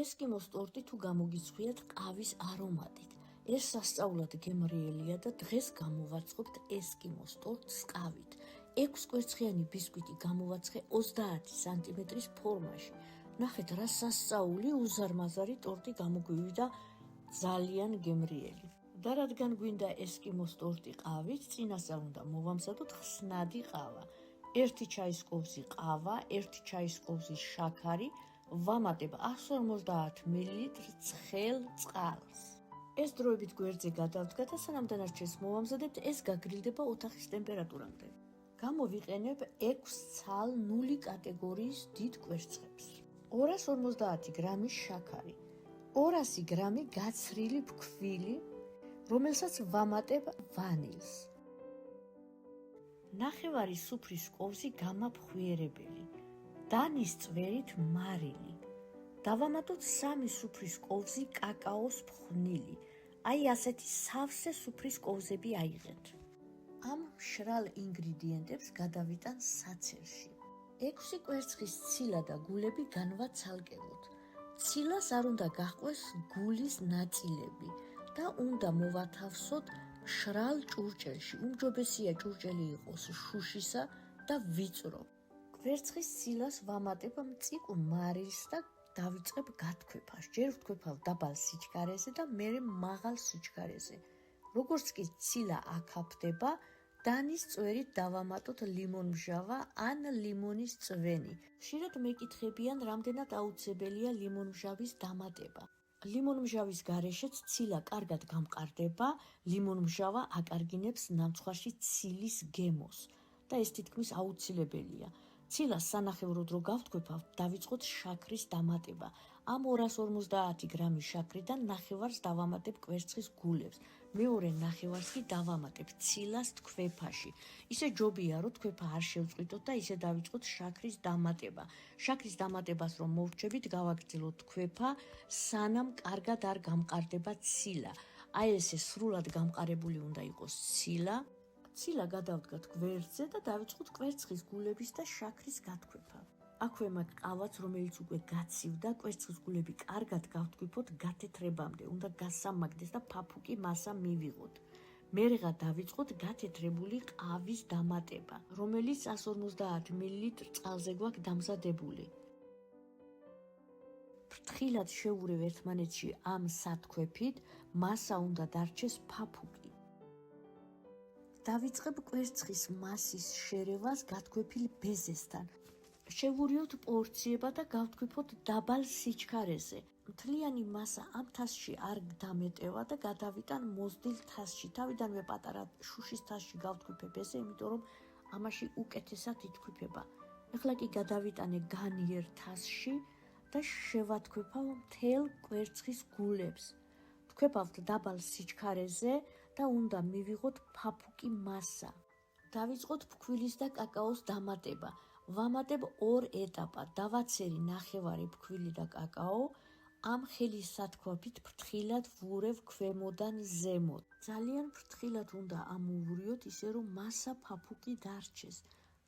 ესკიმოს ტორტი თუ გამოგიცხვიათ ყავის არომატით. ეს სასწაულად გემრიელია და დღეს გამოვაცხობთ ესკიმოს ტორტს ყავით. 6 კვერცხიანი ბისკვიტი გამოვაცხე 30 სანტიმეტრის ფორმაში. ნახეთ რა სასწაული უზარმაზარი ტორტი გამოგვივიდა, ძალიან გემრიელი. და რადგან გვინდა ესკიმოს ტორტი ყავით, წინასწარ უნდა მოვამზადოთ ხსნადი ყავა. 1 ჩაის კვოვზი ყავა, 1 ჩაის კვოვზი შაქარი, ვამატებ 150 მილილიტრ ცხელ წყალს. ეს დროებით გვერდზე გადავდგა და სანამ დანარჩენს მოვამზადებთ, ეს გაგრილდება ოთახის ტემპერატურამდე. გამოვიყენებ 6 ცალ 0 კატეგორიის დიდ კვერცხებს. 250 გრამი შაქარი, 200 გრამი გაცრილი ფქვილი, რომელსაც ვამატებ ვანილს. ნახევარი სუფრის კვოვზი გამაფხვიერებელი, დანის წვერით მარილი. დავამატოთ 3 სუფრის კვოვზი კაკაოს ფხვნილი. აი ასეთი სავსე სუფრის კვოვზები აიღეთ. ამ მშრალ ინგრედიენტებს გადავიტან საცერში. 6 კვერცხის ცილა და გულები განვაცალკევოთ. ცილას არ უნდა გაჰყვეს გულის ნაწილები და უნდა მოვათავსოთ მშრალ ჭურჭელში. უმჯობესია ჭურჭელი იყოს შუშისა და ვიწრო. კვერცხის ცილას ვამატებ მწიკ მარილს და დავიწყებ გათქვეფას. ჯერ ვთქვეფავ დაბალ სიჩქარეზე და მერე მაღალ სიჩქარეზე. როგორც კი ცილა აკაფდება, დანის წვერით დავამატოთ ლიმონმჟავა ან ლიმონის წვენი. ხშირად მეკითხებიან, რამდენად აუცილებელია ლიმონმჟავის დამატება. ლიმონმჟავის გარეშეც ცილა კარგად გამყარდება, ლიმონმჟავა აკარგინებს ნამცხვარში ცილის გემოს და ეს თითქმის აუცილებელია. ცილას სანახევროდ რო გავთქვეფავთ, დავიწყოთ შაქრის დამატება. ამ 250 გრამი შაქრიდან ნახევარს დავამატებ კვერცხის გულებს. მეორე ნახევარს კი დავამატებ ცილას თქვეფაში. ისე ჯობია, რომ თქვეფა არ შევწყვიტოთ და ისე დავიწყოთ შაქრის დამატება. შაქრის დამატებას რომ მოვრჩებით, გავაგრძელოთ თქვეფა, სანამ კარგად არ გამყარდება ცილა. აი ესე სრულად გამყარებული უნდა იყოს ცილა. ცილა გადავდგათ გვერდზე და დავიწყოთ კვერცხის გულების და შაქრის გათქვეფა. აქვე მაქვს ყავაც, რომელიც უკვე გაცივდა, კვერცხის გულები კარგად გავთქვიფოთ გათეთრებამდე, უნდა გასამაგდეს და ფაფუკი მასა მივიღოთ. მერეღა დავიწყოთ გათეთრებული ყავის დამატება, რომელიც 150 მილილიტრ წყალზე გვაქვს დამზადებული. ფრთხილად შევურევ ერთმანეთში ამ სათქვეფით, მასა უნდა დარჩეს ფაფუკი. დავიწყებ კვერცხის მასის შერევას გათქვეფილ ბეზესთან. შევურიოთ პორციება და გავთქვიფოთ დაბალ სიჩქარეზე. მთლიანი მასა ამ თასში არ დამეტევა და გადავიტან მოზრდილ თასში. თავიდანვე პატარა შუშის თასში გავთქვიფებ ესე, იმიტომ რომ ამაში უკეთესად ითქვიფება. ეხლა კი გადავიტანე განიერ თასში და შევათქვეფავ მთელ კვერცხის გულებს. ვთქვეფავთ დაბალ სიჩქარეზე და უნდა მივიღოთ ფაფუკი მასა. დავიწყოთ ფქვილის და კაკაოს დამატება. ვამატებ 2 ეტაპად. დავაცერი ნახევარი ფქვილი და კაკაო. ამ ხელის სათქვაფით ფრთხილად ვურევ ქვემოდან ზემოთ. ძალიან ფრთხილად უნდა ამოვურიოთ, ისე რომ მასა ფაფუკი დარჩეს.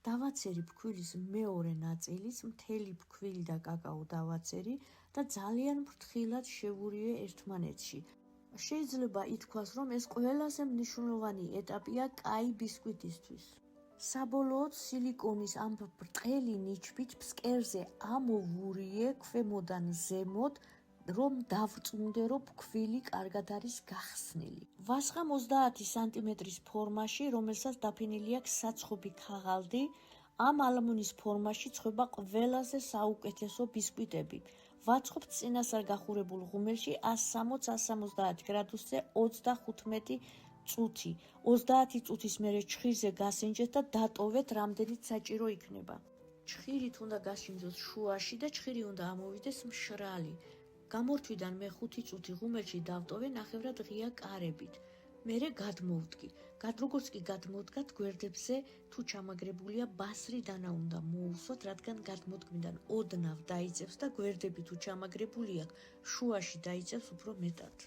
დავაცერი ფქვილის მეორე ნაწილის, მთელი ფქვილი და კაკაო დავაცერი და ძალიან ფრთხილად შევურიე ერთმანეთში. შეიძლება ითქვას, რომ ეს ყველაზე მნიშვნელოვანი ეტაპია კაი ბისკვიტისთვის. საბოლოოდ სილიკონის ამ ბრტყელი ნიჩბით ფსკერზე ამოვურიე ქვემოდან ზემოთ, რომ დავწუნდე, რომ ფქვილი კარგად არის გახსნილი. ვასხამ 30 სანტიმეტრის ფორმაში, რომელსაც დაფენილი აქვს საცხობი ქაღალდი. ამ ალმუნის ფორმაში ცხება ყველაზე საუკეთესო ბისკვიტები. ვაცხობთ წინასწარ გახურებულ ღუმელში 160-170 გრადუსზე 35 წუთი. 30 წუთის მერე ჩხირზე გასინჯეთ და დატოვეთ, რამდენიც საჭირო იქნება. ჩხირით უნდა გასინჯოთ შუაში და ჩხირი უნდა ამოვიდეს მშრალი. გამორთვიდან მე 5 წუთი ღუმელში დავტოვე ნახევრად ღია კარებით. მერე გადმოვდგი. როგორც კი გადმოვდგათ, გვერდებზე თუ ჩამაგრებულია ბასრი დანა უნდა მოუსვათ, რადგან გადმოდგმიდან ოდნავ დაიწევს და გვერდები თუ ჩამაგრებული აქვს, შუაში დაიწევს უფრო მეტად.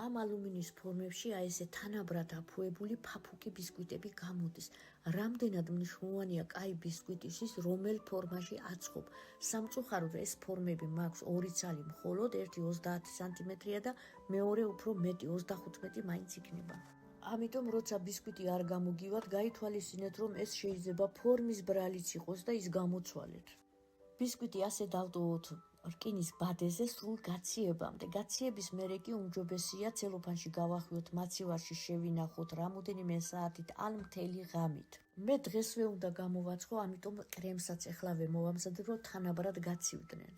ამ ალუმინის ფორმებში ესე თანაბრად აფუებული ფაფუკი ბისკვიტები გამოდის. Რამდენად მნიშვნელოვანია კაი ბისკვიტისთვის, რომელ ფორმაში აწყობ. სამწუხაროდ ეს ფორმები მაქვს ორი ცალი მხოლოდ, ერთი 30 სანტიმეტრია და მეორე უფრო მეტი 35 მაინც იქნება. ამიტომ როცა ბისკვიტი არ გამოგივათ, გაითვალისწინეთ, რომ ეს შეიძლება ფორმის ბრალიც იყოს და ის გამოცვალეთ. ბისკვიტი ასე დავტოვოთ რკინის ბადეზე სრულ გაციებამდე. გაციების მერე კი უმჯობესია ცელოფანში გავახვიოთ, მაცივარში შევინახოთ რამოდენიმე საათით ან მთელი ღამით. მე დღესვე უნდა გამოვაცხო, ამიტომ კრემსაც ეხლავე მოვამზადებ, რომ თანაბრად გაცივდნენ.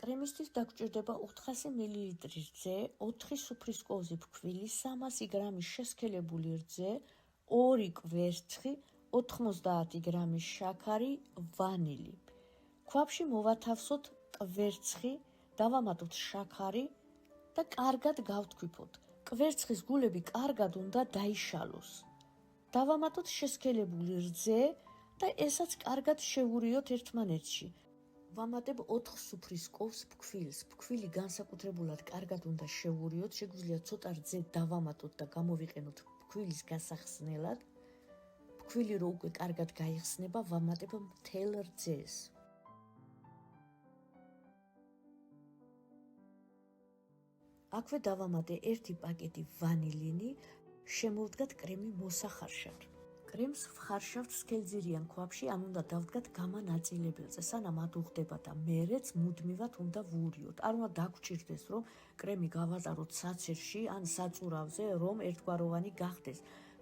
კრემისთვის დაგჭირდება 400 მლ რძე, 4 სუფრის კოვზი ფქვილი, 300 გრამი შესქელებული რძე, 2 კვერცხი, 90 გრამი შაქარი, ვანილი. ქვაბში მოვათავსოთ კვერცხი, დავამატოთ შაქარი და კარგად გავთქვიფოთ. კვერცხის გულები კარგად უნდა დაიშალოს. დავამატოთ შესქელებული რძე და ესაც კარგად შევურიოთ ერთმანეთში. ვამატებ 4 სუფრის კოვს ფქვილს. ფქვილი განსაკუთრებულად კარგად უნდა შევურიოთ, შეგვიძლია ცოტა რძე დავამატოთ და გამოვიყენოთ ფქვილის გასახსნელად. ფქვილი რო უკვე კარგად გაიხსნება, ვამატებ მთელ რძეს. აქვე დავამატე 1 პაკეტი ვანილინი, შემოვდგათ კრემი მოსახარშად. კრემს ვხარშავთ სქელძირიან ქვაბში, ან უნდა დავდგათ გამანაწილებელზე, სანამ ადუხდება და მერეც მუდმივად უნდა ვურიოთ. არ უნდა დაგვრჩირდეს, რომ კრემი გავატაროთ საცერში ან საწურავზე, რომ ერთგვაროვანი გახდეს.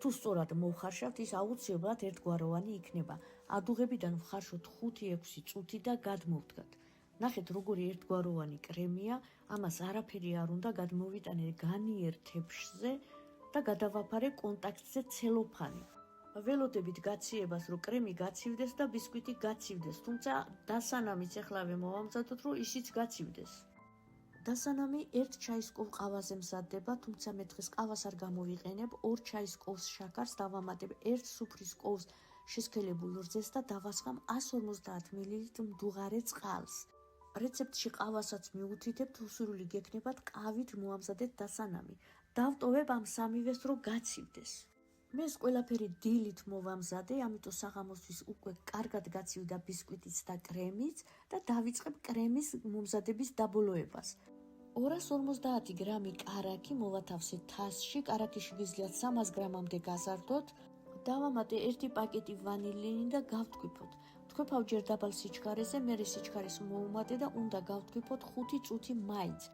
თუ სწორად მოვხარშავთ, ის აუცილებლად ერთგვაროვანი იქნება. ადუღებიდან ვხარშოთ 5-6 წუთი და გადმოვდგათ. ნახეთ, როგორი ერთგვაროვანი კრემია, ამას არაფერი არ უნდა გადმოვიტანე განიერ თეფშზე და გადავაფარე კონტაქტზე ცელოფანი. ველოდებით გაციებას, რომ კრემი გაცივდეს და ბისკვიტი გაცივდეს, თუმცა დასანამიც ეხლავე მოვამზადოთ, რომ ისიც გაცივდეს. დასანამი 1 ჩაისკოვ ყავაზე მზადდება, თუმცა მე დღეს ყავას არ გამოვიყენებ, 2 ჩაისკოვს შაქარს დავამატებ 1 სუფრის კოვს შესქელებულ რძეს და დავასხამ 150 მლ მდუღარე წყალს. რეცეპტში ყავასაც მიუთითებთ, უსურვილი გექნებათ, ყავით მოამზადეთ დასანამი. დავტოვებ ამ სამივეს, რომ გაცივდეს. მე ეს ყველაფერი დილით მოვამზადე, ამიტომ საღამოსთვის უკვე კარგად გაცივდა ბისკვიტიც და კრემიც და დავიწყებ კრემის მომზადების დაბოლოებას. 250 გრამი კარაქი მოვათავსე თასში, კარაქი შეგიძლიათ 300 გრამამდე გაზარდოთ. დავამატე 1 პაკეტი ვანილინი და გავთქვიფოთ. თქვეფავ ჯერ დაბალ სიჩქარეზე, მერე სიჩქარეს მოუმატე და უნდა გავთქვიფოთ 5 წუთი მაინც.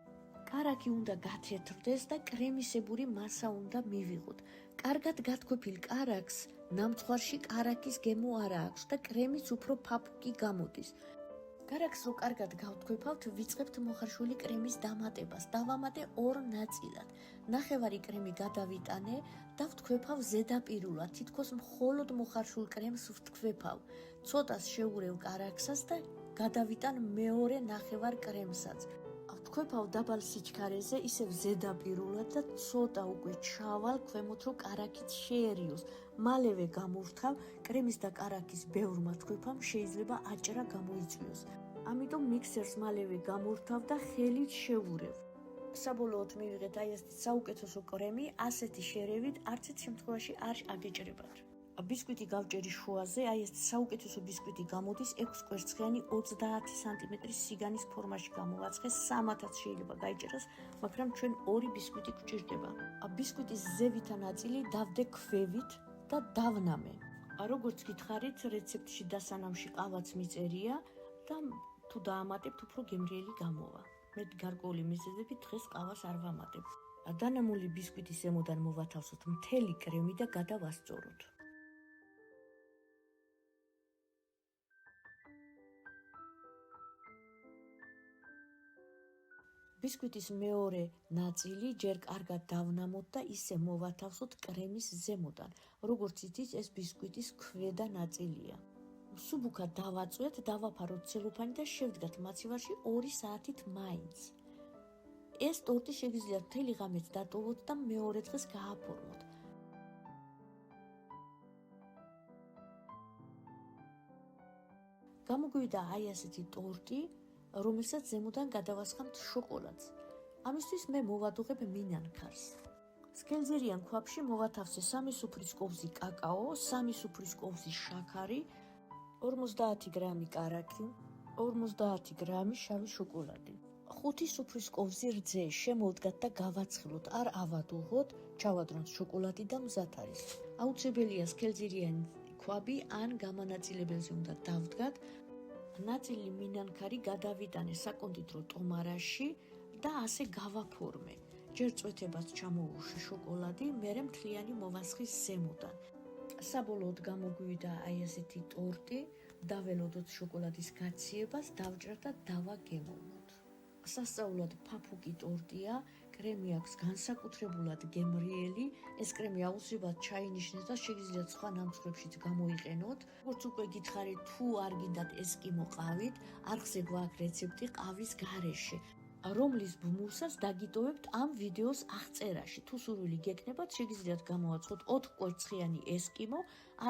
კარაქი უნდა გათეთრდეს და კრემისებური მასა უნდა მივიღოთ. კარგად გათქვეფილ კარაქს ნამცხვარში კარაქის გემო არ აქვს და კრემიც უფრო ფაფუკი გამოდის. კარაქს რო კარგად გავთქვეფავთ, ვიწყებთ მოხარშული კრემის დამატებას. დავამატე 2 ნაწილად. ნახევარი კრემი გადავიტანე და ვთქვეფავ ზედაპირულად, თითქოს მხოლოდ მოხარშულ კრემს ვთქვეფავ. ცოტას შევურევ კარაქსას და გადავიტან მეორე ნახევარ კრემსაც. ვთქვეფავ დაბალ სიჩქარეზე, ისევ ზედაპირულად და ცოტა უკვე ჩავალ ქვემოთ, რომ კარაქიც შეერიოს. მალევე გამოვთავ, კრემის და კარაქის ბევრმა თქვეფამ შეიძლება აჭრა გამოიწვიოს. ამიტომ მიქსერს მალევე გამოვთავ და ხელით შევურევ. საბოლოოდ მივიღეთ აი ეს საუკეთესო კრემი, ასეთი შერევით არც ერთ შემთხვევაში არ აგეჭრებათ. ბისკვიტი გავჭერი შუაზე, აი ეს საუკეთესო ბისკვიტი გამოდის 6 კვერცხიანი 30 სანტიმეტრის სიგანის ფორმაში გამოვაცხე, 3-ათაც შეიძლება გაიჭეროს, მაგრამ ჩვენ 2 ბისკვიტი გვჭირდება. ბისკვიტის ზევითა ნაწილი დავდე ქვევით და დავნამე. როგორც გითხარით, რეცეპტში დასანამში ყავაც მიწერია და თუ დაამატებთ, უფრო გემრიელი გამოვა. მე გარკვეული მიზეზებით დღეს ყავას არ ვამატებ. დანამული ბისკვიტის ზემოდან მოვათავსოთ მთელი კრემი და გადავასწოროთ. ბისკვიტის მეორე ნაწილი ჯერ კარგად დავნამოთ და ისე მოვათავსოთ კრემის ზემოდან, როგორც იცით, ეს ბისკვიტის ქვედა ნაწილია. სუბუქად დავაწვეთ, დავაფაროთ ცელოფანი და შევდგათ მაცივარში 2 საათით მაინც. ეს ტორტი შეგიძლიათ მთელი ღამეც დატოვოთ და მეორე დღეს გააფორმოთ. გამოგვივიდა აი ასეთი ტორტი, რომელსაც ზემოდან გადავასხამთ შოკოლადს. ამისთვის მე მოვადუღებ მინანქარს. სქელძირიან ქვაბში მოვათავსე 3 სუფრის კვოვზი კაკაო, 3 სუფრის კვოვზი შაქარი, 50 გრამი კარაქი, 50 გრამი შავი შოკოლადი. 5 სუფრის კვოვზი რძე შემოვდგათ და გავაცხილოთ, არ ავადუღოთ, ჩავადრონთ შოკოლადი და მზად არის. აუცილებელია სქელძირიანი ქვაბი ან გამანაწილებელზე უნდა დავდგათ. ნაწილი მინანქარი გადავიტანე საკონდიტრო ტომარაში და ასე გავაფორმე. ჯერ წვეთებას ჩამოუშვი შოკოლადი, მერე მთლიანი მოვასხის ზემოდან. საბოლოოდ გამოგვივიდა აი ესეთი ტორტი, დაველოდოთ შოკოლადის გაციებას, დავჭრათ და დავაგემოვნოთ. სასწაულად ფაფუკი ტორტია, კრემი აქვს განსაკუთრებულად გემრიელი, ეს კრემი აუცილებლად ჩაინიშნეთ და შეგიძლიათ სხვა ნამცხრებშიც გამოიყენოთ. როგორც უკვე გითხარით, თუ არ გინდათ ესკიმო ყავით, არხზე გვაქვს რეცეპტი ყავის გარეშე, რომლის ბმულსაც დაგიტოვებთ ამ ვიდეოს აღწერაში. თუ სურვილი გექნებათ, შეგიძლიათ გამოვაცხოთ 4 კვერცხიანი ესკიმო,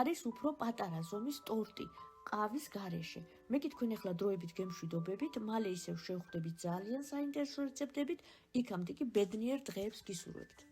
არის უფრო პატარა ზომის ტორტი ყავის გარეშე. მე კი თქვენ ახლა დროებით გემშვიდობებით, მალე ისევ შევხვდებით ძალიან საინტერესო რეცეპტებით, იქამდე კი ბედნიერ დღეებს გისურვებთ.